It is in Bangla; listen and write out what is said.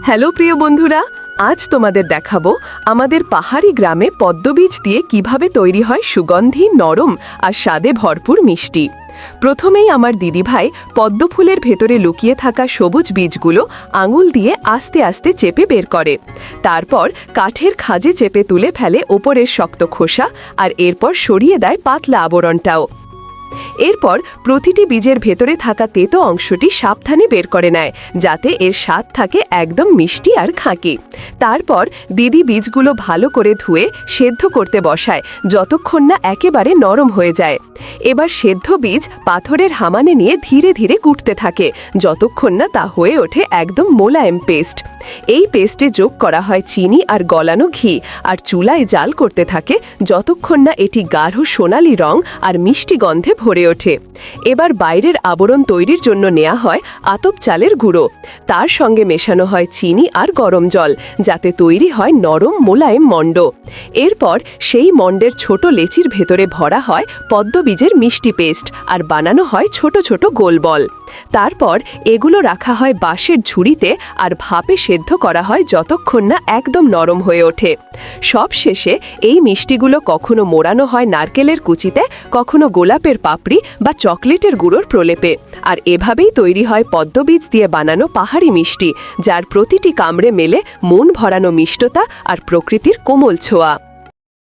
হ্যালো প্রিয় বন্ধুরা, আজ তোমাদের দেখাবো আমাদের পাহাড়ি গ্রামে পদ্মবীজ দিয়ে কিভাবে তৈরি হয় সুগন্ধি, নরম আর স্বাদে ভরপুর মিষ্টি। প্রথমেই আমার দিদিভাই পদ্ম ফুলের ভেতরে লুকিয়ে থাকা সবুজ বীজগুলো আঙুল দিয়ে আস্তে আস্তে চেপে বের করে। তারপর কাঠের খাঁজে চেপে তুলে ফেলে ওপরের শক্ত খোসা, আর এরপর সরিয়ে দেয় পাতলা আবরণটাও। এরপর প্রতিটি বীজের ভেতরে থাকা তেতো অংশটি সাবধানে বের করে নেয়, যাতে এর স্বাদ থাকে একদম মিষ্টি আর খাঁকি। তারপর দিদি বীজগুলো ভালো করে ধুয়ে সেদ্ধ করতে বসায়, যতক্ষণ না একেবারে নরম হয়ে যায়। এবার সেদ্ধ বীজ পাথরের হামানে নিয়ে ধীরে ধীরে কুটতে থাকে, যতক্ষণ না তা হয়ে ওঠে একদম মোলায়েম পেস্ট। এই পেস্টে যোগ করা হয় চিনি আর গলানো ঘি, আর চুলায় জাল করতে থাকে যতক্ষণ না এটি গাঢ় সোনালি রং আর মিষ্টি গন্ধে ভরে ওঠে। এবার বাইরের আবরণ তৈরির জন্য নেওয়া হয় আতপ চালের গুঁড়ো। তার সঙ্গে মেশানো হয় চিনি আর গরম জল, যাতে তৈরি হয় নরম মোলায়েম মণ্ড। এরপর সেই মণ্ডের ছোট লেচির ভেতরে ভরা হয় পদ্মবীজের মিষ্টি পেস্ট, আর বানানো হয় ছোট ছোট গোল বল। তারপর এগুলো রাখা হয় বাঁশের ঝুড়িতে, আর ভাপে সেদ্ধ করা হয় যতক্ষণ না একদম নরম হয়ে ওঠে। সব শেষে এই মিষ্টিগুলো কখনো মোড়ানো হয় নারকেলের কুচিতে, কখনো গোলাপের পাপড়ি বা চকলেটের গুঁড়োর প্রলেপে। আর এভাবেই তৈরি হয় পদ্মবীজ দিয়ে বানানো পাহাড়ি মিষ্টি, যার প্রতিটি কামড়ে মেলে মন ভরানো মিষ্টতা আর প্রকৃতির কোমল ছোঁয়া।